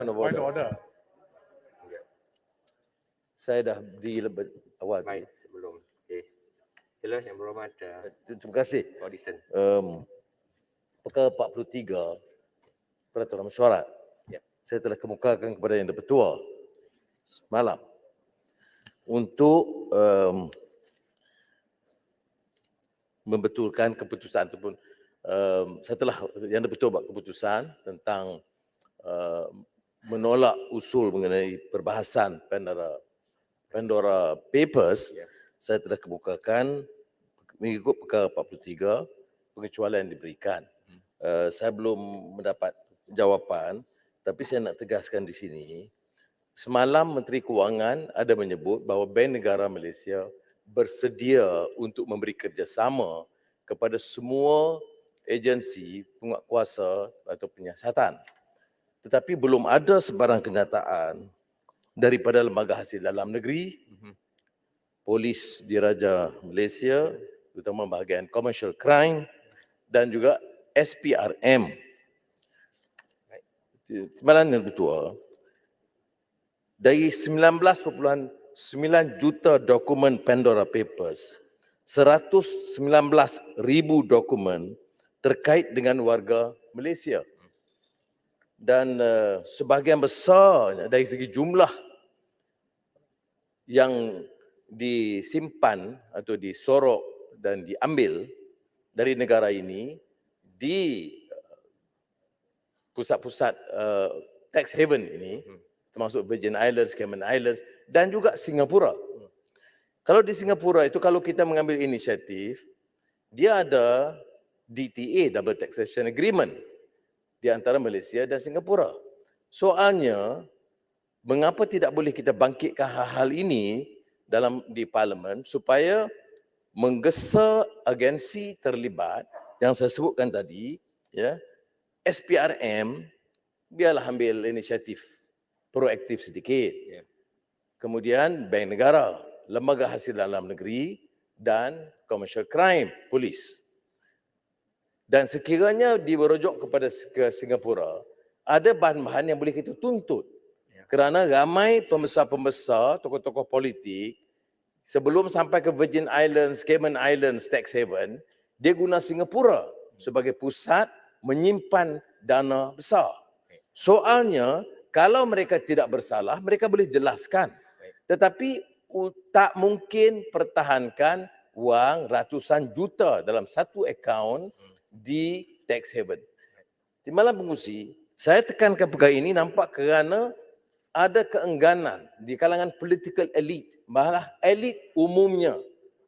Point of order. Saya dah di awal. Baik, sebelum. Okay. Sila Yang Berhormat Terima kasih. Audison. Perkara 43 Peraturan Mesyuarat. Ya. Saya telah kemukakan kepada Yang Di-Pertua malam untuk membetulkan keputusan ataupun setelah Yang Di-Pertua buat keputusan tentang menolak usul mengenai perbahasan Pandora Papers, saya telah kemukakan mengikut perkara 43 pengecualian yang diberikan. Saya belum mendapat jawapan, tapi saya nak tegaskan di sini, semalam Menteri Kewangan ada menyebut bahawa Bank Negara Malaysia bersedia untuk memberi kerjasama kepada semua agensi penguatkuasa atau penyiasatan. Tetapi belum ada sebarang kenyataan daripada Lembaga Hasil Dalam Negeri, Polis Diraja Malaysia, terutama bahagian Commercial Crime dan juga SPRM. Timbalan Yang Ketua, dari 19.9 juta dokumen Pandora Papers, 119,000 dokumen terkait dengan warga Malaysia. Dan sebahagian besar dari segi jumlah yang disimpan atau disorok dan diambil dari negara ini di pusat-pusat tax haven ini, termasuk Virgin Islands, Cayman Islands dan juga Singapura. Kalau di Singapura itu, kalau kita mengambil inisiatif, dia ada DTA, Double Taxation Agreement, di antara Malaysia dan Singapura. Soalnya, mengapa tidak boleh kita bangkitkan hal-hal ini di Parlimen supaya menggesa agensi terlibat yang saya sebutkan tadi, ya, SPRM, biarlah ambil inisiatif proaktif sedikit. Kemudian Bank Negara, Lembaga Hasil Dalam Negeri dan Commercial Crime, Polis. Dan sekiranya dirujuk ke Singapura, ada bahan-bahan yang boleh kita tuntut. Kerana ramai pembesar-pembesar, tokoh-tokoh politik, sebelum sampai ke Virgin Islands, Cayman Islands, tax haven, dia guna Singapura sebagai pusat menyimpan dana besar. Soalnya, kalau mereka tidak bersalah, mereka boleh jelaskan. Tetapi tak mungkin pertahankan wang ratusan juta dalam satu akaun di tax haven. Timbalan Pengurusi, saya tekankan perkara ini nampak kerana ada keengganan di kalangan political elite, malah elit umumnya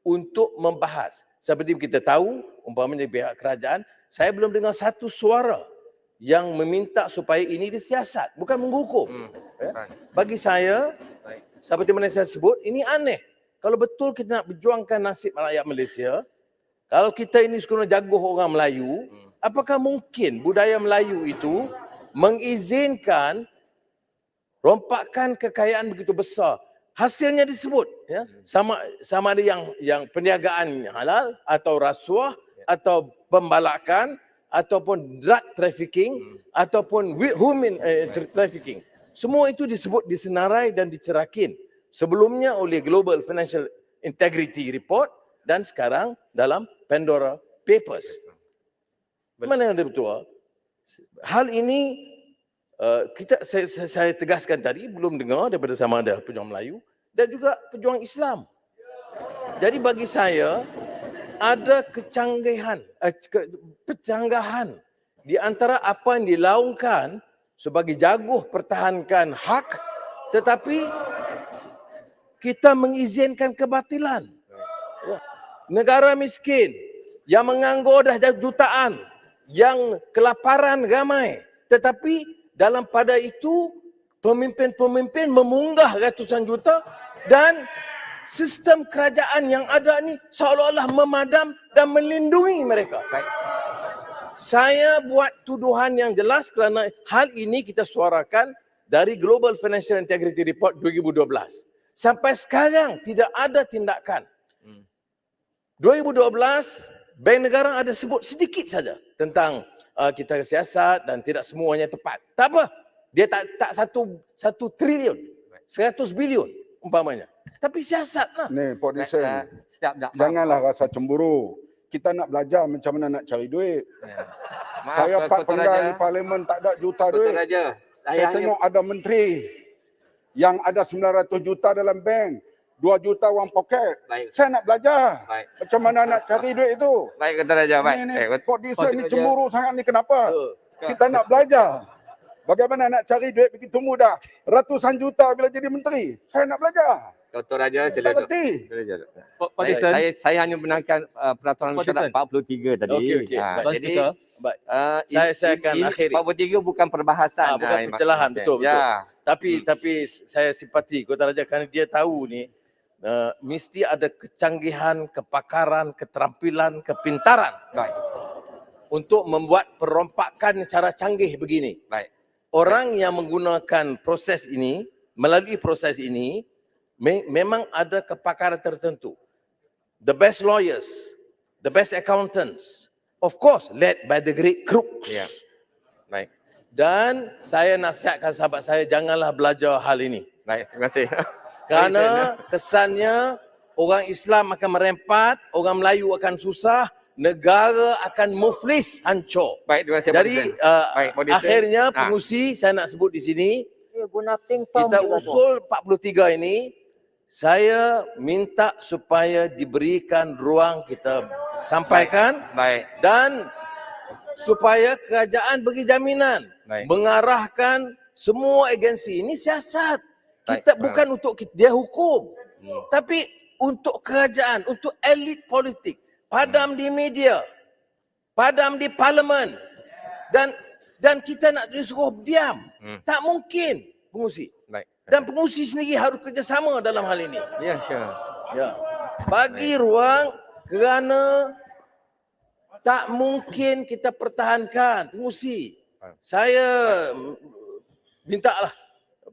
untuk membahas. Seperti kita tahu, umpamanya pihak kerajaan, saya belum dengar satu suara yang meminta supaya ini disiasat, bukan menghukum. Bagi saya, seperti mana saya sebut, ini aneh. Kalau betul kita nak berjuangkan nasib rakyat Malaysia, kalau kita ini sebenarnya jago orang Melayu, apakah mungkin budaya Melayu itu mengizinkan rompakan kekayaan begitu besar? Hasilnya disebut, ya, sama ada yang perniagaan halal atau rasuah atau pembalakan ataupun drug trafficking ataupun human trafficking. Semua itu disebut, disenarai dan dicerakin. Sebelumnya oleh Global Financial Integrity Report dan sekarang dalam Pandora Papers. Mana yang betul? Hal ini saya tegaskan tadi, belum dengar daripada sama ada pejuang Melayu dan juga pejuang Islam. Jadi bagi saya ada kecanggahan di antara apa yang dilaungkan sebagai jaguh pertahankan hak, tetapi kita mengizinkan kebatilan. Negara miskin yang menganggur dah jutaan, yang kelaparan ramai, tetapi dalam pada itu pemimpin-pemimpin memunggah ratusan juta dan sistem kerajaan yang ada ni seolah-olah memadam dan melindungi mereka. Saya buat tuduhan yang jelas kerana hal ini kita suarakan dari Global Financial Integrity Report 2012. Sampai sekarang tidak ada tindakan. 2012, Bank Negara ada sebut sedikit saja tentang kita siasat dan tidak semuanya tepat. Tak apa. Dia tak satu triliun, 100 bilion umpamanya. Tapi siasat lah. Ni, Pok Dixon, Sedap tak? janganlah rasa cemburu. Kita nak belajar macam mana nak cari duit. Ya. Maaf, Saya Pak Ketua Penggal Raja. di Parlimen tak ada juta Ketua duit. Raja, Saya saya hanya tengok ada menteri yang ada 900 juta dalam bank, 2 juta wang poket. baik. Saya nak belajar Baik. macam mana nak cari duit itu. Baik Ketua Raja, baik. Ni Ketua Pok Dixon ni Raja. cemburu sangat ni kenapa? Betul. Kita nak belajar. Bagaimana nak cari duit begitu mudah? Ratusan juta bila jadi menteri. Saya nak belajar. Ketua Raja, Tak sila. kerti. Pak Dixon, Saya hanya benarkan peraturan Pak mesyuarat Dixon. 43 tadi. Okey. Tuan Jadi Speaker, Baik. ini- Saya akan ini akhiri. 43 bukan perbahasan. Bukan Mas pencerahan, Hussein. betul. Ya. Tapi saya simpati Kota Raja kerana dia tahu ni mesti ada kecanggihan, kepakaran, keterampilan, kepintaran Baik. untuk membuat perompakan cara canggih begini. Baik. Orang yang menggunakan proses ini, melalui proses ini, memang ada kepakaran tertentu. The best lawyers, the best accountants, of course led by the great crooks. Ya. Baik. Dan saya nasihatkan sahabat saya, janganlah belajar hal ini. Baik, terima kasih. Kerana kesannya orang Islam akan merempat, orang Melayu akan susah, negara akan muflis, hancur. Baik, terima kasih. Jadi Baik, Pak Dixon. akhirnya Ah. pengusi saya nak sebut di sini, Guna pingpong kita usul 43 ini, saya minta supaya diberikan ruang kita sampaikan Baik. dan supaya kerajaan beri jaminan Baik. mengarahkan semua agensi ini siasat. Baik, Kita faham. bukan untuk dia hukum, Hmm. tapi untuk kerajaan, untuk elit politik. Padam di media, padam di parlimen, dan kita nak disuruh diam. Tak mungkin, pengusi. Baik. Dan pengusi sendiri harus kerjasama dalam hal ini. Ya, sure. Ya. Bagi ruang kerana tak mungkin kita pertahankan pengusi. Saya mintalah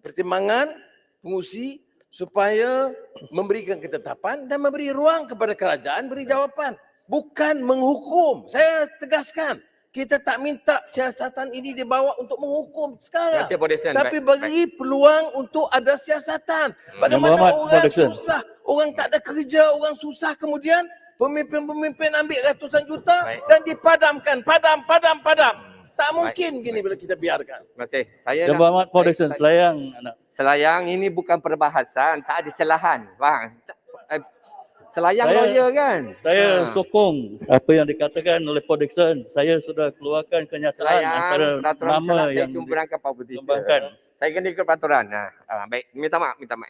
pertimbangan pengusi supaya memberikan ketetapan dan memberi ruang kepada kerajaan beri jawapan. Bukan menghukum. Saya tegaskan, kita tak minta siasatan ini dibawa untuk menghukum sekarang. Terima kasih, Pak Dixon. Tapi Baik. bagi peluang untuk ada siasatan. Bagaimana Muhammad, Pak orang Dixon. susah, orang tak ada kerja, orang susah, kemudian pemimpin-pemimpin ambil ratusan juta Baik. dan dipadamkan. Padam. Tak mungkin gini bila kita biarkan. Terima kasih. Saya Yang nak Berhormat Pak Dixon, selayang anak. selayang ini bukan perbahasan, tak ada celahan. Bang. Selayang Saya- lawyer kan? Saya Ha. sokong apa yang dikatakan oleh Pak Dixon. Saya sudah keluarkan kenyataan antara Selayang peraturan nama mesyuarat saya yang cuma berangkat 43. dikembangkan. Saya kena ikut peraturan. Baik, minta maaf. Minta maaf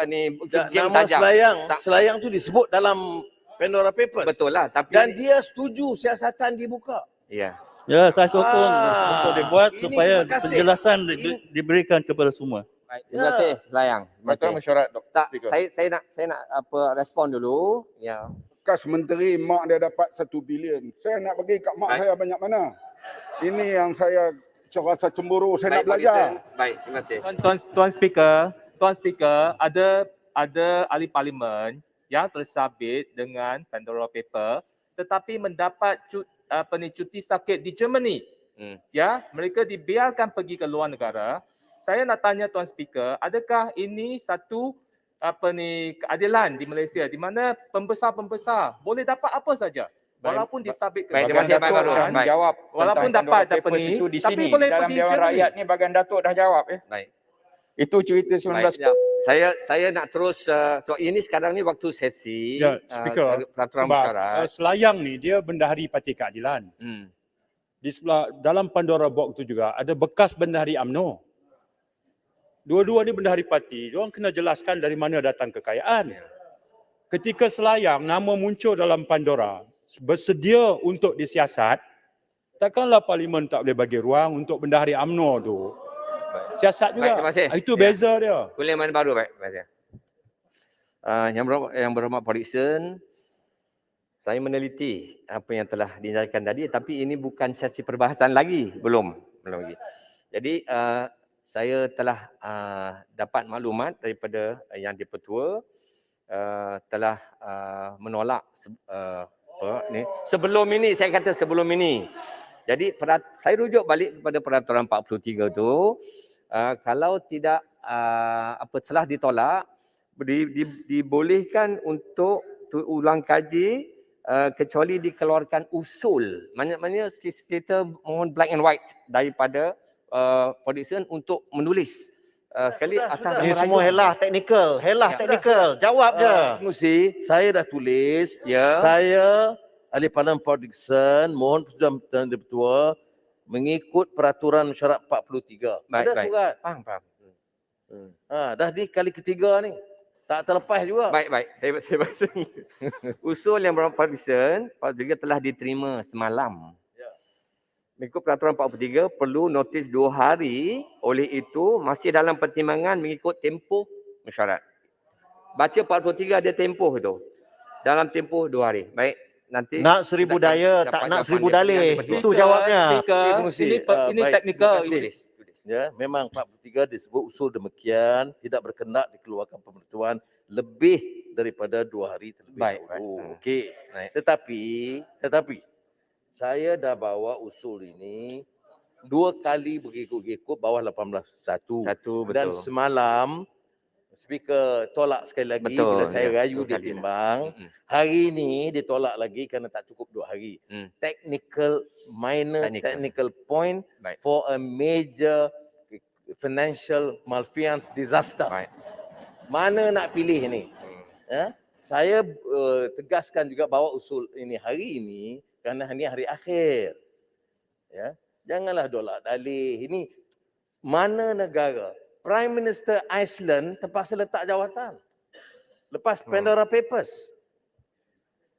ni game Nama tajam. Tak- selayang tu disebut dalam Pandora Papers. Betul lah, tapi Dan dia setuju siasatan dibuka. ya. Ya, saya sokong Ah, untuk dibuat ini supaya terima kasih. penjelasan Ini- diberikan kepada semua. Baik, terima Ya. kasih selayang. Terima Peraturan kasih. mesyuarat, Dr. Tak, Speaker. saya nak respon dulu. Ya. Bekas menteri mak dia dapat 1 bilion. Saya nak bagi kat mak Baik. saya banyak mana. Ini yang saya rasa cemburu. Saya nak Baik, Pak belajar. Dixon. Baik, terima kasih. Tuan Speaker, ada ahli parlimen yang tersabit dengan Pandora Paper tetapi mendapat cuti sakit di Germany. Ya, mereka dibiarkan pergi ke luar negara. Saya nak tanya Tuan Speaker, adakah ini satu keadilan di Malaysia di mana pembesar-pembesar boleh dapat apa saja walaupun disabit ke Baik, terima luar kasih, Pak negara? Baru. Baik. Jawab Walaupun tentang dapat Pandora Papers ni, itu di tapi sini boleh dalam pergi Dewan Germany. Rakyat ni Bagan Datuk dah jawab Baik. Itu cerita 19 Baik, sekejap. Saya nak terus sebab ini sekarang ni waktu sesi Ya, Speaker, peraturan sebab mesyuarat. Selayang ni dia bendahari Parti Keadilan. Di sebelah dalam Pandora Box tu juga ada bekas bendahari UMNO. Dua-dua ni bendahari parti, diorang kena jelaskan dari mana datang kekayaan. Ketika Selayang nama muncul dalam Pandora, bersedia untuk disiasat, takkanlah parlimen tak boleh bagi ruang untuk bendahari UMNO tu siasat Baik, terima juga. kasih. Itu Ya. beza dia. Boleh mana baru, baik. Terima kasih. Yang berhormat Pak Dixon, saya meneliti apa yang telah dinyatakan tadi, tapi ini bukan sesi perbahasan lagi, belum lagi. Jadi saya telah dapat maklumat daripada yang di-Pertua telah menolak sebelum ini, saya kata sebelum ini Jadi saya rujuk balik kepada peraturan 43 tu, kalau tidak telah ditolak, dibolehkan untuk ulang kaji kecuali dikeluarkan usul. Maknanya kita mohon black and white daripada politician untuk menulis. Sekali Sudah, atas sudah. nama Ini semua rayu. helah teknikal. Helah Ya. teknikal. Jawab je. Pengurusi, saya dah tulis. Ya. Saya ahli parlimen Port mohon persetujuan Perdana Ketua mengikut peraturan syarat 43. Baik, Ada baik. surat. Faham. Dah ni kali ketiga ni. Tak terlepas juga. Baik. Saya baca. Usul yang berapa persen juga telah diterima semalam. Ya. Mengikut peraturan 43 perlu notis 2 hari. Oleh itu masih dalam pertimbangan mengikut tempoh mesyuarat. Baca 43 ada tempoh tu. Dalam tempoh 2 hari. Baik. Nanti Nak 1000 daya, dapat tak nak jawapan 1000 dia. dalih. Betul. Itu jawabnya. Speaker, Pengurusi, ini baik, technical. terima kasih. Tulis. Ya, memang 43 disebut usul demikian, tidak berkendak dikeluarkan pemberitahuan lebih daripada 2 hari terlebih Baik, dahulu. baik. Okey. Baik. Tetapi saya dah bawa usul ini 2 kali berikut-ikut bawah 18.1. Satu Dan betul. semalam speaker tolak sekali lagi Betul, bila saya ya, rayu 2 dia kali. timbang. Mm-mm. Hari ini ditolak lagi kerana tak cukup 2 hari. Minor technical point Baik. for a major financial malfeasance disaster. Baik. Mana nak pilih ni? Saya tegaskan juga bawa usul ini hari ini kerana ini hari akhir. Ya, janganlah dolak dalih. Ini mana negara? Prime Minister Iceland terpaksa letak jawatan lepas Pandora Papers.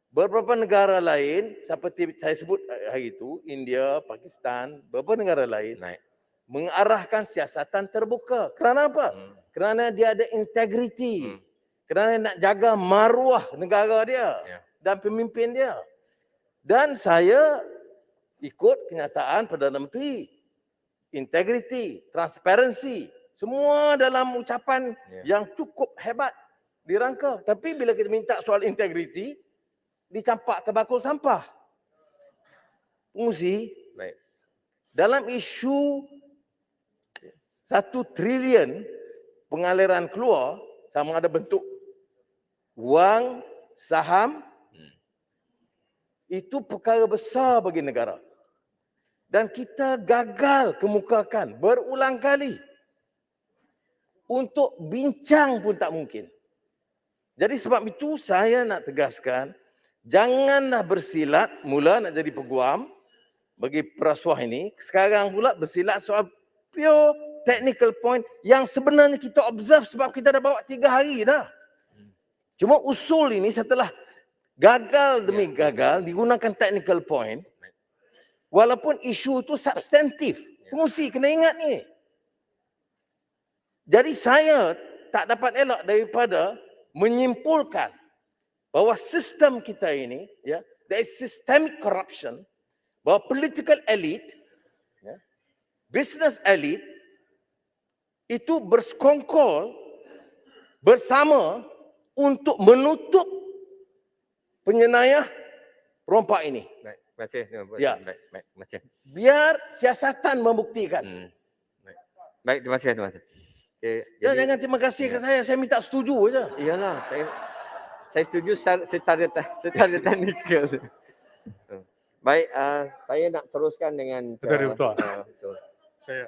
Beberapa negara lain seperti saya sebut hari itu, India, Pakistan, beberapa negara lain Baik. mengarahkan siasatan terbuka. Kerana apa? Kerana dia ada integriti. Kerana nak jaga maruah negara dia Ya. dan pemimpin dia. Dan saya ikut kenyataan Perdana Menteri. Integriti, transparansi, semua dalam ucapan yang cukup hebat dirangka. Tapi bila kita minta soal integriti, dicampak ke bakul sampah. Pengurusi, Baik. dalam isu 1 trilion pengaliran keluar, sama ada bentuk wang, saham, itu perkara besar bagi negara. Dan kita gagal kemukakan berulang kali. Untuk bincang pun tak mungkin. Jadi sebab itu saya nak tegaskan, janganlah bersilat mula nak jadi peguam bagi perasuah ini. Sekarang pula bersilat soal pure technical point yang sebenarnya kita observe sebab kita dah bawa 3 hari dah. Cuma usul ini setelah gagal demi gagal digunakan technical point, walaupun isu itu substantif. Pengurusi kena ingat ni. Jadi saya tak dapat elak daripada menyimpulkan bahawa sistem kita ini, ya, there is systemic corruption, bahawa political elite, ya, business elite itu bersekongkol bersama untuk menutup penyenayah perompak ini. Baik. Terima kasih. Ya. Baik. Terima kasih. Biar siasatan membuktikan. Baik, terima kasih. Okay, Jangan terima kasih ke saya minta setuju aja. Iyalah, saya setuju secara teknikal. Baik, saya nak teruskan dengan Betul. betul. Saya